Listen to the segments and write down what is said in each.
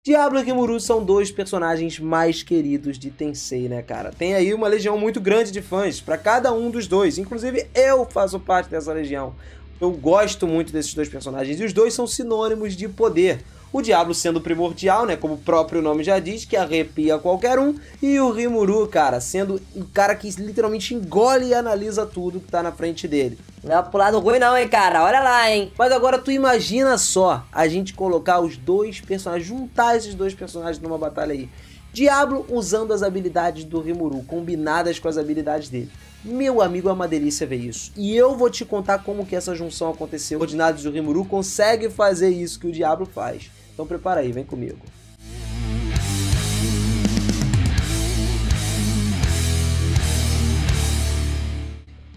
Diablo e Rimuru são dois personagens mais queridos de Tensei, né, cara? Tem aí uma legião muito grande de fãs pra cada um dos dois. Inclusive, eu faço parte dessa legião. Eu gosto muito desses dois personagens e os dois são sinônimos de poder. O Diablo sendo primordial, né, como o próprio nome já diz, que arrepia qualquer um. E o Rimuru, cara, sendo o cara que literalmente engole e analisa tudo que tá na frente dele. Não é pro lado ruim não, hein, cara. Olha lá, hein. Mas agora tu imagina só a gente colocar os dois personagens, juntar esses dois personagens numa batalha aí. Diablo usando as habilidades do Rimuru, combinadas com as habilidades dele. Meu amigo, é uma delícia ver isso. E eu vou te contar como que essa junção aconteceu. Os ordinários do Rimuru conseguem fazer isso que o Diablo faz. Então prepara aí, vem comigo.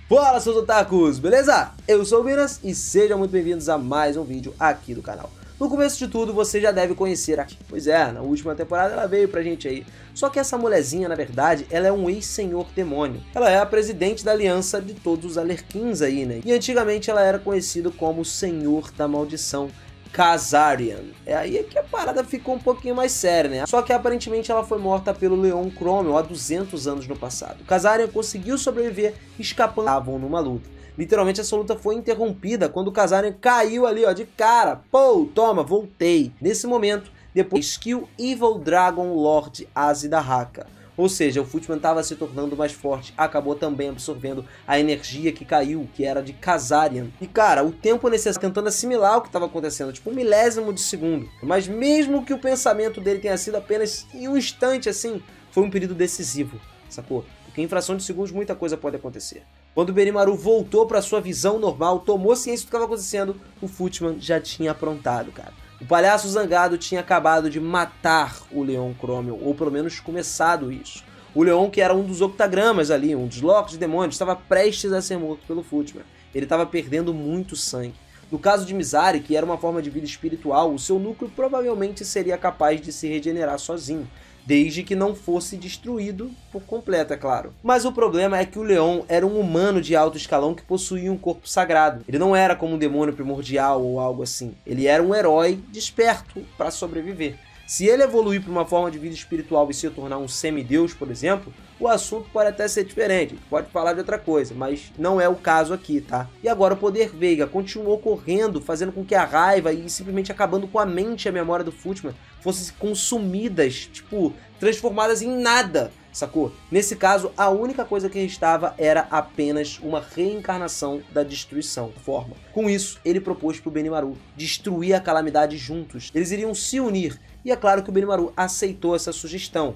Fala, seus otakus, beleza? Eu sou o Minas e sejam muito bem-vindos a mais um vídeo aqui do canal. No começo de tudo, você já deve conhecer aqui. Pois é, na última temporada ela veio pra gente aí. Só que essa mulherzinha, na verdade, ela é um ex-senhor demônio. Ela é a presidente da aliança de todos os Alerquins aí, né? E antigamente ela era conhecida como Senhor da Maldição, Kazarian. É aí que a parada ficou um pouquinho mais séria, né? Só que aparentemente ela foi morta pelo Leon Chromio há 200 anos no passado. Kazarian conseguiu sobreviver escapando. Estavam numa luta. Literalmente essa luta foi interrompida quando o Kazarian caiu ali, ó, de cara. Pô, toma, voltei. Nesse momento, depois que o Evil Dragon Lord Azidahaka. Ou seja, o Footman estava se tornando mais forte, acabou também absorvendo a energia que caiu, que era de Kazarian. E cara, o tempo necessário tentando assimilar o que estava acontecendo, tipo um milésimo de segundo. Mas mesmo que o pensamento dele tenha sido apenas em um instante assim, foi um período decisivo, sacou? Porque em fração de segundos muita coisa pode acontecer. Quando o Benimaru voltou para sua visão normal, tomou ciência do que estava acontecendo, o Footman já tinha aprontado, cara. O palhaço zangado tinha acabado de matar o Leon Chromio, ou pelo menos começado isso. O Leon, que era um dos octagramas ali, um dos locos de demônios, estava prestes a ser morto pelo Footman. Ele estava perdendo muito sangue. No caso de Mizari, que era uma forma de vida espiritual, o seu núcleo provavelmente seria capaz de se regenerar sozinho, desde que não fosse destruído por completo, é claro. Mas o problema é que o Leon era um humano de alto escalão que possuía um corpo sagrado. Ele não era como um demônio primordial ou algo assim. Ele era um herói desperto para sobreviver. Se ele evoluir para uma forma de vida espiritual e se tornar um semideus, por exemplo, o assunto pode até ser diferente, pode falar de outra coisa, mas não é o caso aqui, tá? E agora o poder Veiga continuou correndo, fazendo com que a raiva e simplesmente acabando com a mente e a memória do Footman fossem consumidas, tipo, transformadas em nada, sacou? Nesse caso, a única coisa que restava era apenas uma reencarnação da destruição. Forma. Com isso, ele propôs para o Benimaru destruir a calamidade juntos. Eles iriam se unir. E é claro que o Benimaru aceitou essa sugestão.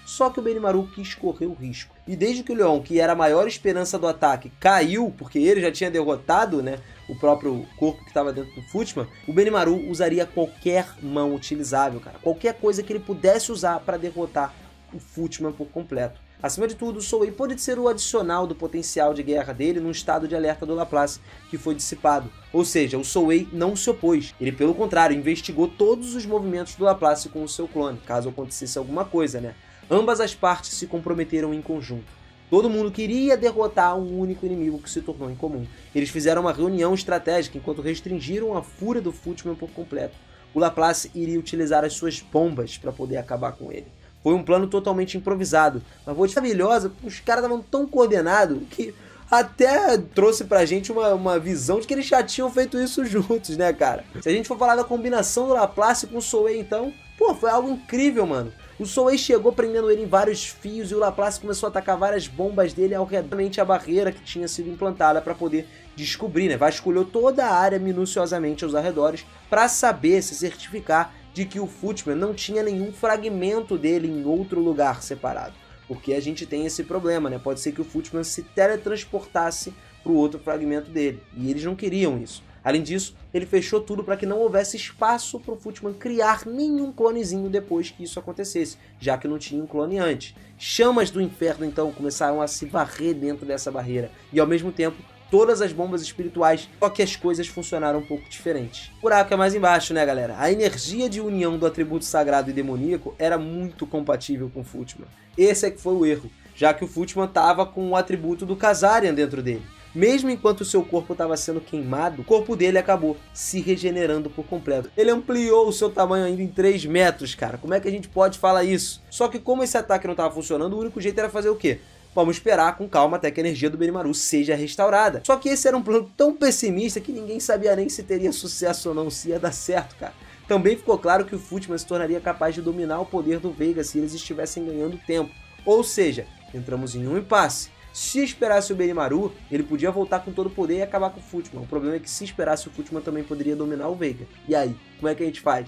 Só que o Benimaru quis correr o risco. E desde que o Leon, que era a maior esperança do ataque, caiu, porque ele já tinha derrotado, né, o próprio corpo que estava dentro do Footman, o Benimaru usaria qualquer mão utilizável, cara. Qualquer coisa que ele pudesse usar para derrotar o Footman por completo. Acima de tudo, o Soei pode ser o adicional do potencial de guerra dele num estado de alerta do Laplace, que foi dissipado. Ou seja, o Soei não se opôs. Ele, pelo contrário, investigou todos os movimentos do Laplace com o seu clone, caso acontecesse alguma coisa, né? Ambas as partes se comprometeram em conjunto. Todo mundo queria derrotar um único inimigo que se tornou incomum. Eles fizeram uma reunião estratégica enquanto restringiram a fúria do Footman por completo. O Laplace iria utilizar as suas bombas para poder acabar com ele. Foi um plano totalmente improvisado, mas vou te maravilhosa, os caras estavam tão coordenados que até trouxe pra gente uma visão de que eles já tinham feito isso juntos, né, cara? Se a gente for falar da combinação do Laplace com o Soei, então, pô, foi algo incrível, mano. O Soei chegou prendendo ele em vários fios e o Laplace começou a atacar várias bombas dele ao redor a barreira que tinha sido implantada para poder descobrir, né? Vasculhou toda a área minuciosamente aos arredores para saber, se certificar de que o Footman não tinha nenhum fragmento dele em outro lugar separado. Porque a gente tem esse problema, né? Pode ser que o Footman se teletransportasse para o outro fragmento dele. E eles não queriam isso. Além disso, ele fechou tudo para que não houvesse espaço para o Footman criar nenhum clonezinho depois que isso acontecesse, já que não tinha um clone antes. Chamas do inferno, então, começaram a se varrer dentro dessa barreira. E, ao mesmo tempo, todas as bombas espirituais, só que as coisas funcionaram um pouco diferentes. O buraco é mais embaixo, né, galera? A energia de união do atributo sagrado e demoníaco era muito compatível com o Footman. Esse é que foi o erro, já que o Footman estava com o atributo do Kazarian dentro dele. Mesmo enquanto o seu corpo estava sendo queimado, o corpo dele acabou se regenerando por completo. Ele ampliou o seu tamanho ainda em 3 metros, cara. Como é que a gente pode falar isso? Só que como esse ataque não estava funcionando, o único jeito era fazer o quê? Vamos esperar com calma até que a energia do Benimaru seja restaurada. Só que esse era um plano tão pessimista que ninguém sabia nem se teria sucesso ou não, se ia dar certo, cara. Também ficou claro que o Footman se tornaria capaz de dominar o poder do Veiga se eles estivessem ganhando tempo. Ou seja, entramos em um impasse. Se esperasse o Benimaru, ele podia voltar com todo o poder e acabar com o Footman. O problema é que se esperasse o Footman também poderia dominar o Veiga. E aí, como é que a gente faz?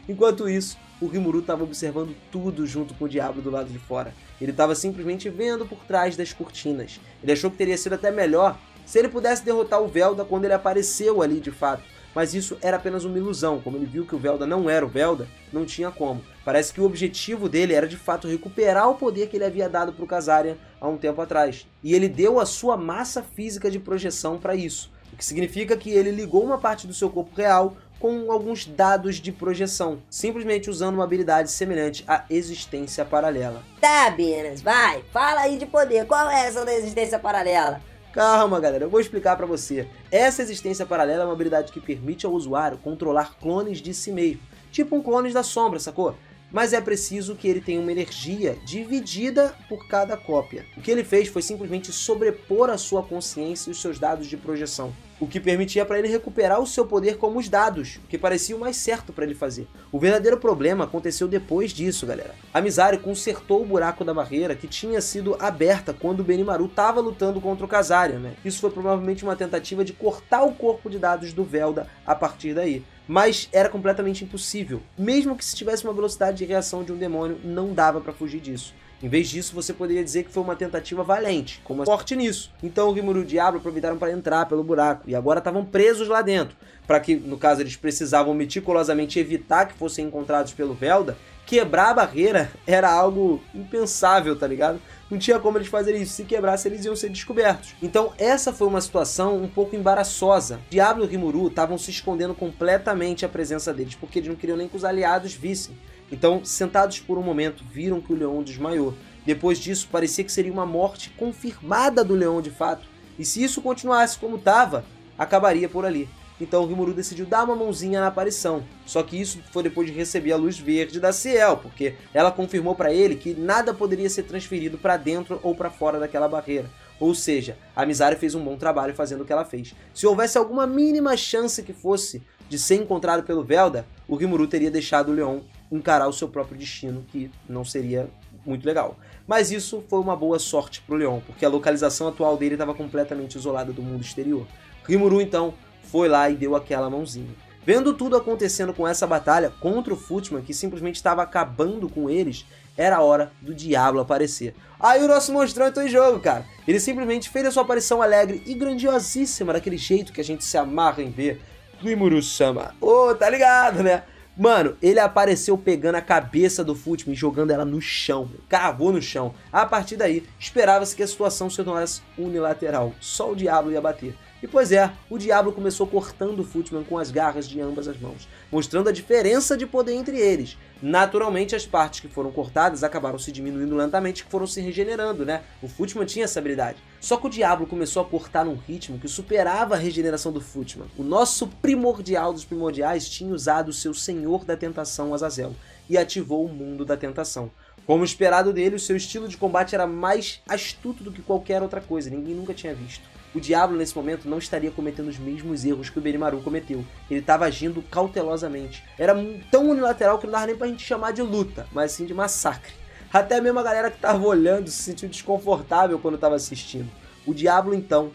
Enquanto isso, o Rimuru estava observando tudo junto com o Diablo do lado de fora. Ele estava simplesmente vendo por trás das cortinas. Ele achou que teria sido até melhor se ele pudesse derrotar o Velda quando ele apareceu ali de fato. Mas isso era apenas uma ilusão. Como ele viu que o Velda não era o Velda, não tinha como. Parece que o objetivo dele era de fato recuperar o poder que ele havia dado para o Kazarian há um tempo atrás. E ele deu a sua massa física de projeção para isso. O que significa que ele ligou uma parte do seu corpo real com alguns dados de projeção, simplesmente usando uma habilidade semelhante à existência paralela. Tá, Binas, vai, fala aí de poder, qual é essa da existência paralela? Calma, galera, eu vou explicar pra você. Essa existência paralela é uma habilidade que permite ao usuário controlar clones de si mesmo, tipo um clone da sombra, sacou? Mas é preciso que ele tenha uma energia dividida por cada cópia. O que ele fez foi simplesmente sobrepor a sua consciência e os seus dados de projeção, o que permitia para ele recuperar o seu poder como os dados, o que parecia o mais certo para ele fazer. O verdadeiro problema aconteceu depois disso, galera. A Misario consertou o buraco da barreira que tinha sido aberta quando o Benimaru estava lutando contra o Kazarian, né? Isso foi provavelmente uma tentativa de cortar o corpo de dados do Velda a partir daí. Mas era completamente impossível. Mesmo que se tivesse uma velocidade de reação de um demônio, não dava para fugir disso. Em vez disso, você poderia dizer que foi uma tentativa valente, com uma sorte nisso. Então o Rimuru e o Diablo aproveitaram para entrar pelo buraco, e agora estavam presos lá dentro. Para que, no caso, eles precisavam meticulosamente evitar que fossem encontrados pelo Velda, quebrar a barreira era algo impensável, tá ligado? Não tinha como eles fazerem isso. Se quebrasse, eles iam ser descobertos. Então essa foi uma situação um pouco embaraçosa. Diablo e Rimuru estavam se escondendo completamente a presença deles, porque eles não queriam nem que os aliados vissem. Então, sentados por um momento, viram que o leão desmaiou. Depois disso, parecia que seria uma morte confirmada do leão de fato. E se isso continuasse como estava, acabaria por ali. Então o Rimuru decidiu dar uma mãozinha na aparição. Só que isso foi depois de receber a luz verde da Ciel, porque ela confirmou para ele que nada poderia ser transferido para dentro ou para fora daquela barreira. Ou seja, a Misario fez um bom trabalho fazendo o que ela fez. Se houvesse alguma mínima chance que fosse de ser encontrado pelo Velda, o Rimuru teria deixado o leão encarar o seu próprio destino, que não seria muito legal. Mas isso foi uma boa sorte pro leão, porque a localização atual dele estava completamente isolada do mundo exterior. Rimuru então foi lá e deu aquela mãozinha. Vendo tudo acontecendo com essa batalha contra o Footman, que simplesmente estava acabando com eles, era a hora do Diablo aparecer. Aí o nosso monstrão entrou em jogo, cara. Ele simplesmente fez a sua aparição alegre e grandiosíssima, daquele jeito que a gente se amarra em ver. Rimuru-sama. Ô, tá ligado, né? Mano, ele apareceu pegando a cabeça do Footman e jogando ela no chão. Cravou no chão. A partir daí, esperava-se que a situação se tornasse unilateral. Só o Diablo ia bater. E pois é, o Diablo começou cortando o Footman com as garras de ambas as mãos, mostrando a diferença de poder entre eles. Naturalmente, as partes que foram cortadas acabaram se diminuindo lentamente, que foram se regenerando, né? O Footman tinha essa habilidade. Só que o Diablo começou a cortar num ritmo que superava a regeneração do Footman. O nosso primordial dos primordiais tinha usado o seu Senhor da Tentação, Azazel, e ativou o Mundo da Tentação. Como esperado dele, o seu estilo de combate era mais astuto do que qualquer outra coisa, ninguém nunca tinha visto. O Diablo, nesse momento, não estaria cometendo os mesmos erros que o Benimaru cometeu. Ele estava agindo cautelosamente. Era tão unilateral que não dava nem pra gente chamar de luta, mas sim de massacre. Até mesmo a galera que estava olhando se sentiu desconfortável quando estava assistindo. O Diablo, então,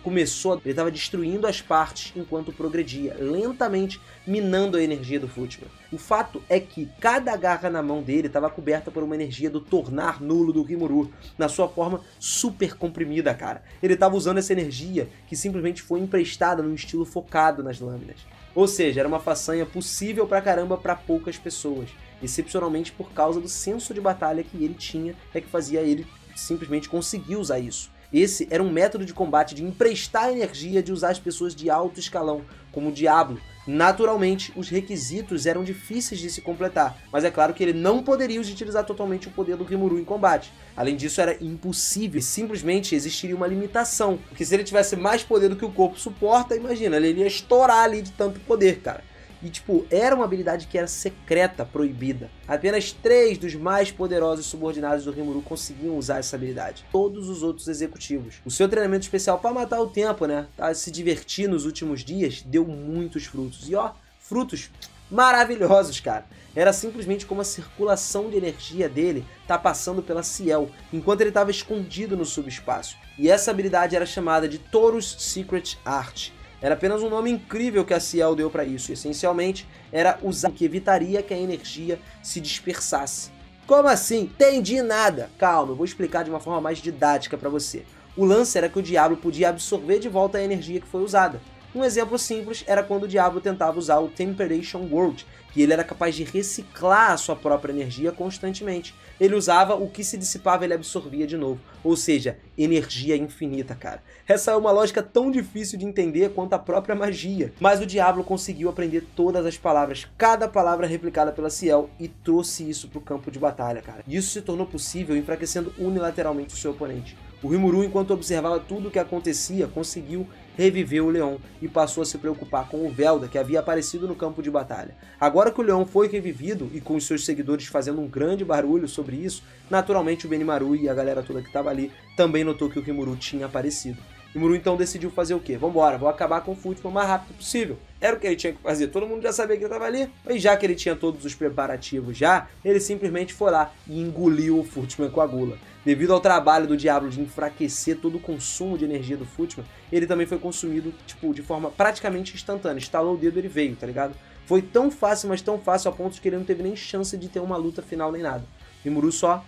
ele estava destruindo as partes enquanto progredia, lentamente minando a energia do Footman. O fato é que cada garra na mão dele estava coberta por uma energia do tornar nulo do Rimuru, na sua forma super comprimida, cara. Ele estava usando essa energia que simplesmente foi emprestada num estilo focado nas lâminas. Ou seja, era uma façanha possível pra caramba para poucas pessoas. Excepcionalmente por causa do senso de batalha que ele tinha, é que fazia ele simplesmente conseguir usar isso. Esse era um método de combate de emprestar energia, de usar as pessoas de alto escalão, como o Diablo, Naturalmente, os requisitos eram difíceis de se completar, mas é claro que ele não poderia utilizar totalmente o poder do Rimuru em combate. Além disso, era impossível, simplesmente existiria uma limitação, porque se ele tivesse mais poder do que o corpo suporta, imagina, ele ia estourar ali de tanto poder, cara. E tipo, era uma habilidade que era secreta, proibida. Apenas 3 dos mais poderosos subordinados do Rimuru conseguiam usar essa habilidade. Todos os outros executivos. O seu treinamento especial para matar o tempo, né? Pra se divertir nos últimos dias, deu muitos frutos. E ó, frutos maravilhosos, cara. Era simplesmente como a circulação de energia dele tá passando pela Ciel, enquanto ele estava escondido no subespaço. E essa habilidade era chamada de Taurus Secret Art. Era apenas um nome incrível que a Ciel deu para isso. Essencialmente, era usar o que evitaria que a energia se dispersasse. Como assim? Entendi nada! Calma, eu vou explicar de uma forma mais didática para você. O lance era que o Diablo podia absorver de volta a energia que foi usada. Um exemplo simples era quando o Diablo tentava usar o Temperation World, que ele era capaz de reciclar a sua própria energia constantemente. Ele usava o que se dissipava, ele absorvia de novo. Ou seja, energia infinita, cara. Essa é uma lógica tão difícil de entender quanto a própria magia. Mas o Diablo conseguiu aprender todas as palavras, cada palavra replicada pela Ciel, e trouxe isso para o campo de batalha, cara. Isso se tornou possível enfraquecendo unilateralmente o seu oponente. O Rimuru, enquanto observava tudo o que acontecia, conseguiu reviver o Leon e passou a se preocupar com o Velda, que havia aparecido no campo de batalha. Agora que o Leon foi revivido e com os seus seguidores fazendo um grande barulho sobre isso, naturalmente o Benimaru e a galera toda que estava ali também notou que o Rimuru tinha aparecido. O Rimuru então decidiu fazer o quê? Vambora, vou acabar com o Footman o mais rápido possível. Era o que ele tinha que fazer, todo mundo já sabia que ele estava ali. E já que ele tinha todos os preparativos já, ele simplesmente foi lá e engoliu o Footman com a gula. Devido ao trabalho do Diablo de enfraquecer todo o consumo de energia do Footman, ele também foi consumido, tipo, de forma praticamente instantânea. Estalou o dedo e ele veio, tá ligado? Foi tão fácil, mas tão fácil a ponto de que ele não teve nem chance de ter uma luta final nem nada. Rimuru só,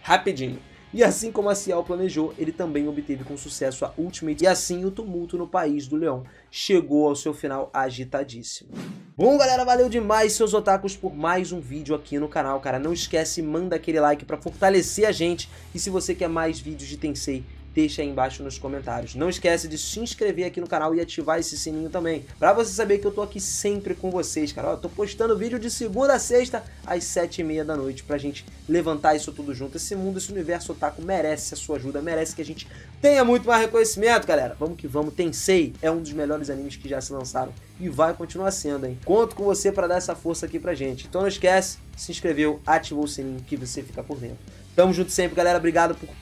rapidinho. E assim como a Ciel planejou, ele também obteve com sucesso a Ultimate, e assim o tumulto no país do Leão chegou ao seu final agitadíssimo. Bom, galera, valeu demais, seus otakus, por mais um vídeo aqui no canal, cara. Não esquece, manda aquele like pra fortalecer a gente, e se você quer mais vídeos de Tensei, deixa aí embaixo nos comentários. Não esquece de se inscrever aqui no canal e ativar esse sininho também, pra você saber que eu tô aqui sempre com vocês, cara. Ó, tô postando vídeo de segunda a sexta, às 7h30 da noite, pra gente levantar isso tudo junto. Esse mundo, esse universo otaku merece a sua ajuda, merece que a gente tenha muito mais reconhecimento, galera. Vamos que vamos. Tensei é um dos melhores animes que já se lançaram e vai continuar sendo, hein? Conto com você pra dar essa força aqui pra gente. Então não esquece, se inscreveu, ativou o sininho que você fica por dentro. Tamo junto sempre, galera. Obrigado por